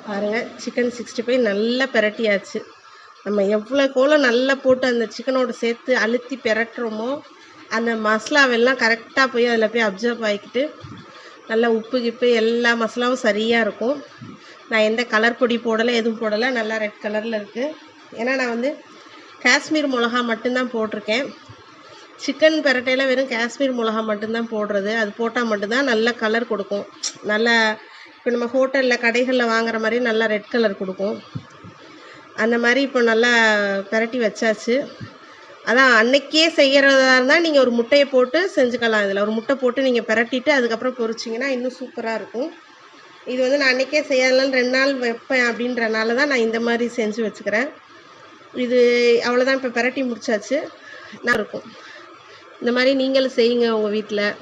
பாருங்கள், சிக்கன் 65 நல்லா பிரட்டியாச்சு. நம்ம எவ்வளோக்கு நல்லா போட்டு அந்த சிக்கனோடு சேர்த்து அழுத்தி பிரட்டுறோமோ அந்த மசாலாவெல்லாம் கரெக்டாக போய் அதில் போய் அப்சர்வ் ஆகிக்கிட்டு நல்லா உப்பு கிப்பு எல்லா மசாலாவும் சரியாக இருக்கும். நான் எந்த கலர் பொடி போடலை, எதுவும் போடலை. நல்லா ரெட் கலரில் இருக்குது. ஏன்னா நான் வந்து காஷ்மீர் மிளகா மட்டும்தான் போட்டிருக்கேன். சிக்கன் பிரட்டையில் வெறும் காஷ்மீர் மிளகா மட்டும்தான் போடுறது. அது போட்டால் மட்டும்தான் நல்ல கலர் கொடுக்கும். நல்லா இப்போ நம்ம ஹோட்டலில் கடைகளில் வாங்குற மாதிரி நல்லா ரெட் கலர் கொடுக்கும். அந்த மாதிரி இப்போ நல்லா பிரட்டி வச்சாச்சு. அதான் அன்னைக்கே செய்கிறதா இருந்தால் நீங்கள் ஒரு முட்டையை போட்டு செஞ்சுக்கலாம். இதில் ஒரு முட்டை போட்டு நீங்கள் பிரட்டிட்டு அதுக்கப்புறம் பொரிச்சிங்கன்னா இன்னும் சூப்பராக இருக்கும். இது வந்து நான் அன்றைக்கே செய்யலாம் 2 நாள் வைப்பேன் அப்படின்றனால தான் நான் இந்த மாதிரி செஞ்சு வச்சுக்கிறேன். இது அவ்வளோதான். இப்போ பிரட்டி முடிச்சாச்சு. நல்லா இருக்கும். இந்த மாதிரி நீங்களும் செய்யுங்க உங்கள் வீட்டில்.